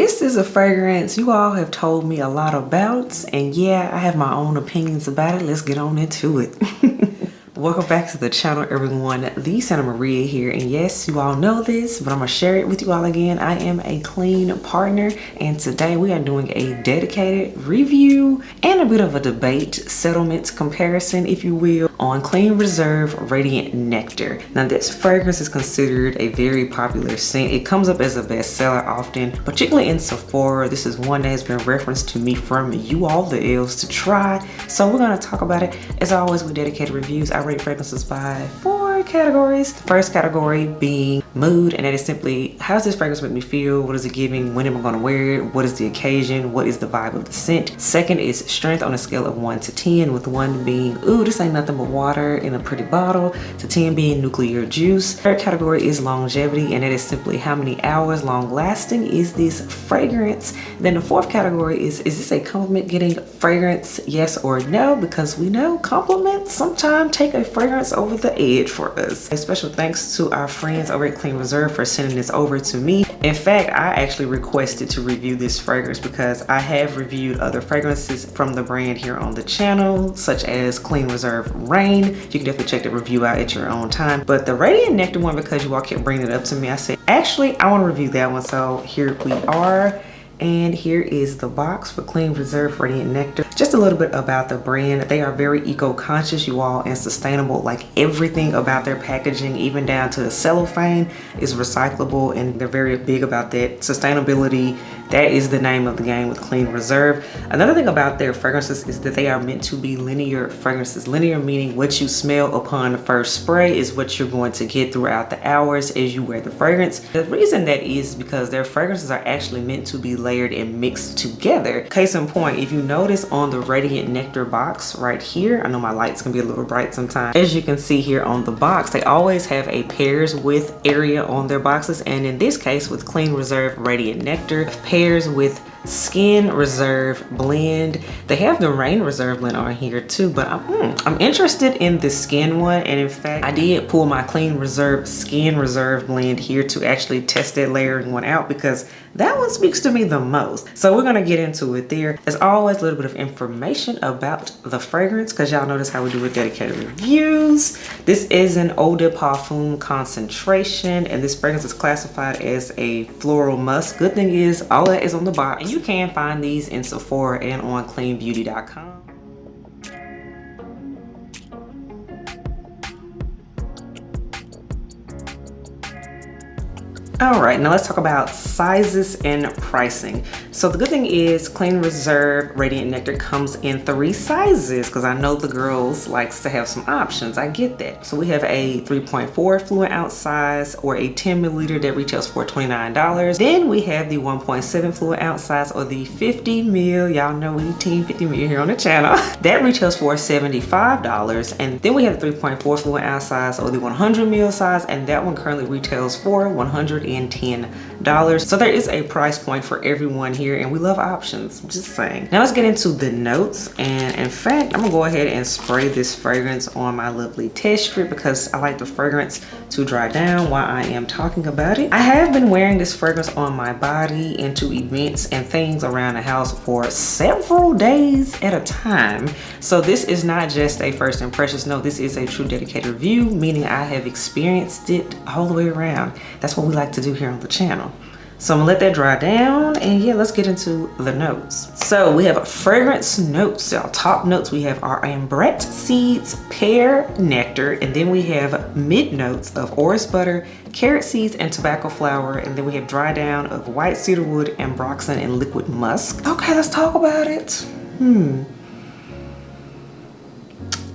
This is a fragrance you all have told me a lot about, and yeah, I have my own opinions about it. Let's get on into it. Welcome back to the channel, everyone. The Santa Maria here, and yes, you all know this, but I'm gonna share it with you all again. I am a clean partner, and today we are doing a dedicated review and a bit of a debate, settlement comparison, if you will, on Clean Reserve Radiant Nectar. Now, this fragrance is considered a very popular scent. It comes up as a bestseller often, particularly in Sephora. This is one that has been referenced to me from you all, the elves, to try. So we're gonna talk about it. As always, with dedicated reviews, I rate fragrances by 4 categories. The first category being mood, and that is simply, how does this fragrance make me feel? What is it giving? When am I gonna wear it? What is the occasion? What is the vibe of the scent? Second is strength on a scale of 1 to 10, with 1 being, ooh, this ain't nothing but water in a pretty bottle, to 10 being nuclear juice. Third category is longevity, and that is simply how many hours long lasting is this fragrance. Then the fourth category is this a compliment getting fragrance, yes or no? Because we know compliments sometimes take a fragrance over the edge for us. A special thanks to our friends over at Clean Reserve for sending this over to me. In fact, I actually requested to review this fragrance because I have reviewed other fragrances from the brand here on the channel, such as Clean Reserve Rain. You can definitely check the review out at your own time. But the Radiant Nectar one, because you all kept bringing it up to me, I said, actually, I want to review that one. So here we are. And here is the box for Clean Reserve Radiant Nectar. Just a little bit about the brand. They are very eco-conscious, you all, and sustainable. Like, everything about their packaging, even down to the cellophane, is recyclable, and they're very big about that. Sustainability, that is the name of the game with Clean Reserve. Another thing about their fragrances is that they are meant to be linear fragrances. Linear meaning what you smell upon first spray is what you're going to get throughout the hours as you wear the fragrance. The reason that is because their fragrances are actually meant to be layered and mixed together. Case in point, if you notice on the Radiant Nectar box right here, I know my lights can be a little bright sometimes. As you can see here on the box, they always have a pairs with area on their boxes, and in this case with Clean Reserve Radiant Nectar, pairs with Skin Reserve blend. They have the Rain Reserve blend on here too, but I'm interested in the skin one, and in fact I did pull my Clean Reserve Skin Reserve blend here to actually test that layering one out, because that one speaks to me the most. So we're gonna get into it there. As always, a little bit of information about the fragrance, because y'all notice how we do with dedicated reviews. This is an eau de parfum concentration, and this fragrance is classified as a floral musk. Good thing is all that is on the box, and you can find these in Sephora and on cleanbeauty.com. All right, now let's talk about sizes and pricing. So the good thing is Clean Reserve Radiant Nectar comes in 3 sizes, because I know the girls likes to have some options. I get that. So we have a 3.4 fluid ounce size, or a 10 milliliter that retails for $29. Then we have the 1.7 fluid ounce size, or the 50 mil. Y'all know we team 50 mil here on the channel. That retails for $75. And then we have the 3.4 fluid ounce size, or the 100 mil size, and that one currently retails for $110. So there is a price point for everyone here, and we love options, I'm just saying. Now let's get into the notes, and in fact I'm gonna go ahead and spray this fragrance on my lovely test strip, because I like the fragrance to dry down while I am talking about it. I have been wearing this fragrance on my body into events and things around the house for several days at a time. So this is not just a first impressions. No, this is a true dedicated review, meaning I have experienced it all the way around. That's what we like to do here on the channel. So I'm gonna let that dry down, and yeah, let's get into the notes. So we have fragrance notes. Our top notes, we have our ambrette seeds, pear, nectar, and then we have mid notes of orris butter, carrot seeds, and tobacco flower, and then we have dry down of white cedarwood, ambroxan, and liquid musk. Okay, let's talk about it.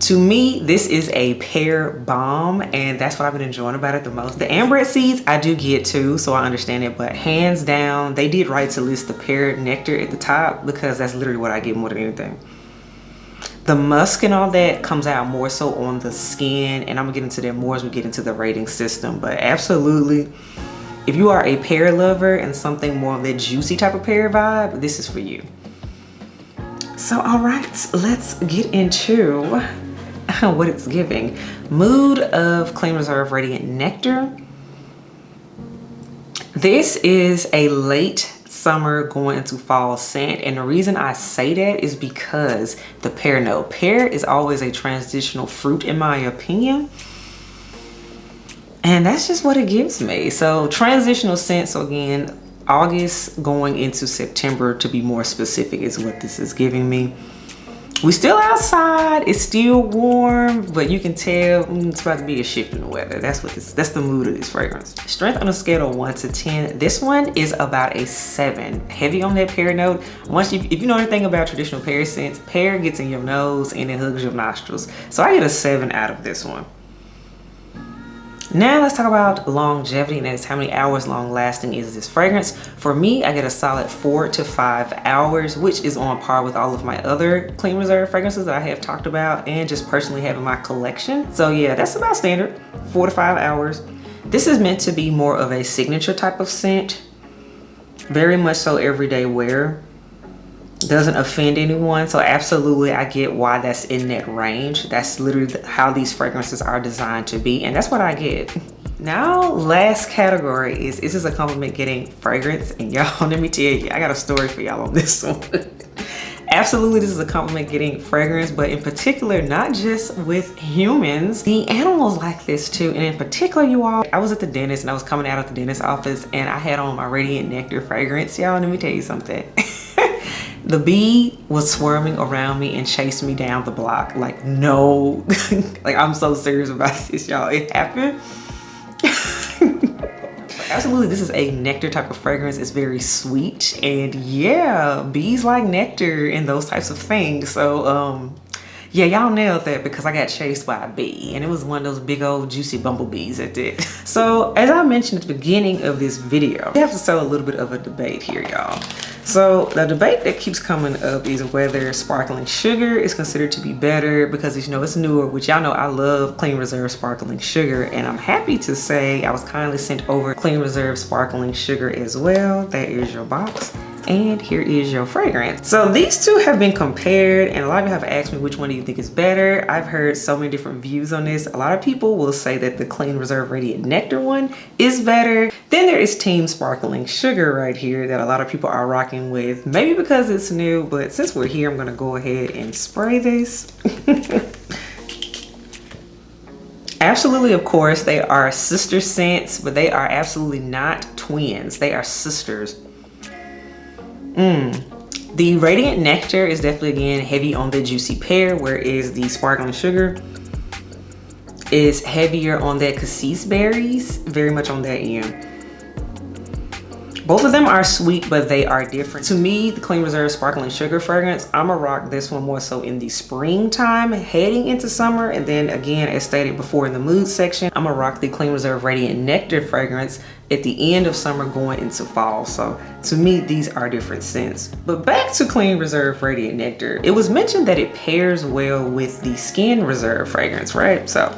To me, this is a pear bomb, and that's what I've been enjoying about it the most. The ambrette seeds I do get too, so I understand it, but hands down, they did right to list the pear nectar at the top, because that's literally what I get more than anything. The musk and all that comes out more so on the skin, and I'm gonna get into that more as we get into the rating system, but absolutely, if you are a pear lover and something more of that juicy type of pear vibe, this is for you. So all right, let's get into what it's giving. Mood of Clean Reserve Radiant Nectar. This is a late summer going into fall scent. And the reason I say that is because the pear note. Pear is always a transitional fruit in my opinion. And that's just what it gives me. So transitional scent, so again, August going into September to be more specific is what this is giving me. We still outside, it's still warm, but you can tell it's about to be a shift in the weather. That's the mood of this fragrance. Strength on a scale of 1 to 10, this one is about a 7. Heavy on that pear note. If you know anything about traditional pear scents, pear gets in your nose and it hugs your nostrils. So I get a 7 out of this one. Now let's talk about longevity, and that is how many hours long lasting is this fragrance. For me, I get a solid 4 to 5 hours, which is on par with all of my other Clean Reserve fragrances that I have talked about and just personally have in my collection. So yeah, that's about standard, 4 to 5 hours. This is meant to be more of a signature type of scent, very much so everyday wear. Doesn't offend anyone, so absolutely I get why that's in that range. That's literally how these fragrances are designed to be, and that's what I get. Now last category is this a compliment getting fragrance, and y'all, let me tell you, I got a story for y'all on this one. Absolutely, this is a compliment getting fragrance, but in particular, not just with humans, the animals like this too. And in particular, you all, I was at the dentist and I was coming out of the dentist office and I had on my Radiant Nectar fragrance. Y'all, let me tell you something. The bee was swarming around me and chased me down the block. Like, no, like I'm so serious about this, y'all. It happened. Absolutely, this is a nectar type of fragrance. It's very sweet, and yeah, bees like nectar and those types of things. So yeah, y'all nailed that because I got chased by a bee, and it was one of those big old juicy bumblebees that did. So as I mentioned at the beginning of this video, we have to settle a little bit of a debate here, y'all. So the debate that keeps coming up is whether sparkling sugar is considered to be better because, you know, it's newer, which y'all know I love Clean Reserve sparkling sugar, and I'm happy to say I was kindly sent over Clean Reserve sparkling sugar as well. That is your box. And here is your fragrance. So these two have been compared, and a lot of you have asked me which one do you think is better. I've heard so many different views on this. A lot of people will say that the Clean Reserve Radiant Nectar one is better. Then there is Team Sparkling Sugar right here that a lot of people are rocking with, maybe because it's new, but since we're here, I'm gonna go ahead and spray this. Absolutely, of course, they are sister scents, but they are absolutely not twins. They are sisters. The Radiant Nectar is definitely, again, heavy on the juicy pear, whereas the Sparkling Sugar is heavier on that cassis berries, very much on that end. Both of them are sweet, but they are different. To me, the Clean Reserve Sparkling Sugar fragrance, I'ma rock this one more so in the springtime, heading into summer. And then again, as stated before in the mood section, I'ma rock the Clean Reserve Radiant Nectar fragrance at the end of summer going into fall. So to me, these are different scents. But back to Clean Reserve Radiant Nectar. It was mentioned that it pairs well with the Skin Reserve fragrance, right? So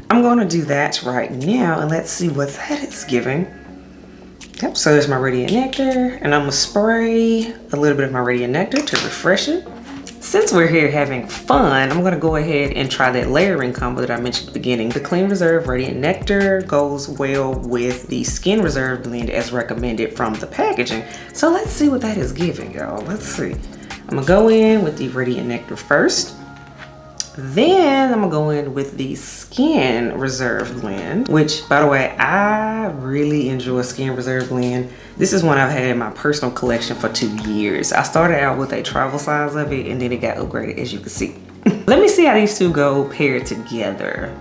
I'm gonna do that right now and let's see what that is giving. Yep, so there's my Radiant Nectar, and I'm gonna spray a little bit of my Radiant Nectar to refresh it. Since we're here having fun, I'm gonna go ahead and try that layering combo that I mentioned at the beginning. The Clean Reserve Radiant Nectar goes well with the Skin Reserve blend as recommended from the packaging. So let's see what that is giving, y'all. Let's see. I'm gonna go in with the Radiant Nectar first. Then I'm gonna go in with the Skin Reserve blend, which, by the way, I really enjoy Skin Reserve blend. This is one I've had in my personal collection for 2 years. I started out with a travel size of it, and then it got upgraded, as you can see. Let me see how these two go paired together.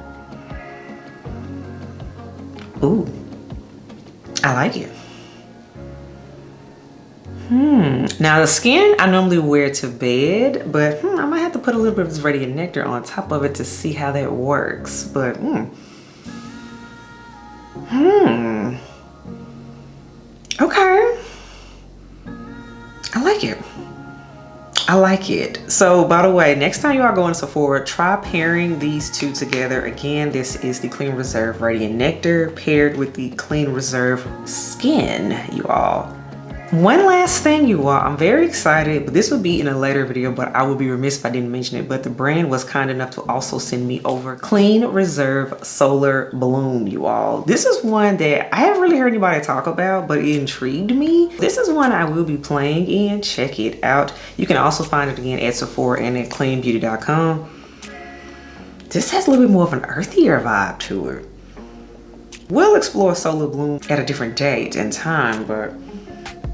Ooh, I like it. Now the Skin I normally wear to bed, but I might have to put a little bit of this Radiant Nectar on top of it to see how that works. But okay, I like it. I like it. So by the way, next time you are going to Sephora, try pairing these two together. Again, this is the Clean Reserve Radiant Nectar paired with the Clean Reserve Skin, you all. One last thing, you all, I'm very excited, but this will be in a later video, but I would be remiss if I didn't mention it. But the brand was kind enough to also send me over Clean Reserve Solar Bloom, you all. This is one that I haven't really heard anybody talk about, but it intrigued me. This is one I will be playing in. Check it out. You can also find it again at Sephora and at cleanbeauty.com. This has a little bit more of an earthier vibe to it. We'll explore Solar Bloom at a different date and time, but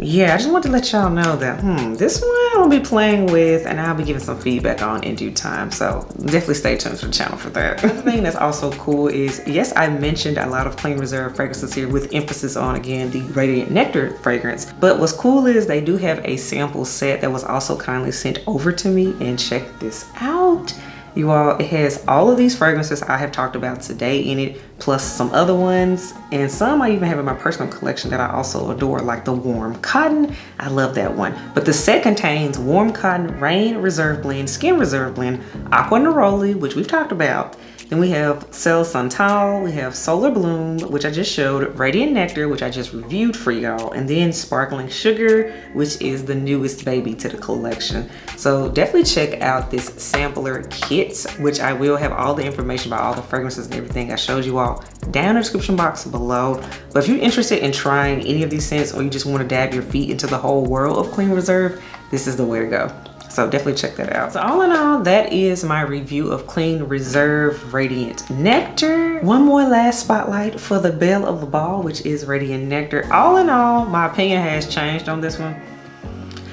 yeah, I just wanted to let y'all know that this one I'll be playing with and I'll be giving some feedback on in due time. So definitely stay tuned to the channel for that. Another thing that's also cool is, yes, I mentioned a lot of Clean Reserve fragrances here with emphasis on, again, the Radiant Nectar fragrance. But what's cool is they do have a sample set that was also kindly sent over to me, and check this out. You all, it has all of these fragrances I have talked about today in it, plus some other ones, and some I even have in my personal collection that I also adore, like the Warm Cotton. I love that one. But the set contains Warm Cotton, Rain Reserve Blend, Skin Reserve Blend, Aqua Neroli, which we've talked about. Then we have Cell Santal, we have Solar Bloom, which I just showed, Radiant Nectar, which I just reviewed for y'all, and then Sparkling Sugar, which is the newest baby to the collection. So definitely check out this sampler kit, which I will have all the information about all the fragrances and everything I showed you all down in the description box below. But if you're interested in trying any of these scents, or you just want to dab your feet into the whole world of Clean Reserve, this is the way to go. So definitely check that out. So all in all, that is my review of Clean Reserve Radiant Nectar. One more last spotlight for the belle of the ball, which is Radiant Nectar. All in all, my opinion has changed on this one.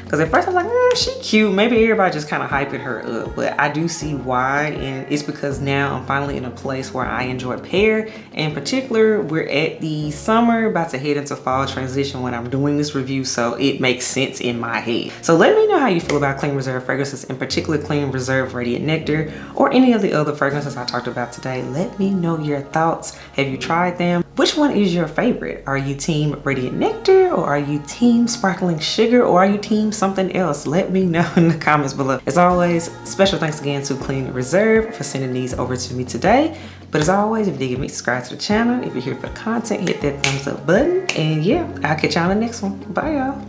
Because at first I was like, she cute. Maybe everybody just kind of hyping her up. But I do see why. And it's because now I'm finally in a place where I enjoy pear. In particular, we're at the summer, about to head into fall transition when I'm doing this review. So it makes sense in my head. So let me know how you feel about Clean Reserve fragrances, in particular Clean Reserve Radiant Nectar, or any of the other fragrances I talked about today. Let me know your thoughts. Have you tried them? Which one is your favorite? Are you team Radiant Nectar, or are you team Sparkling Sugar, or are you team something else? Let me know in the comments below. As always, special thanks again to Clean Reserve for sending these over to me today. But as always, if you did, subscribe to the channel. If you're here for the content, hit that thumbs up button. And yeah, I'll catch y'all in the next one. Bye, y'all.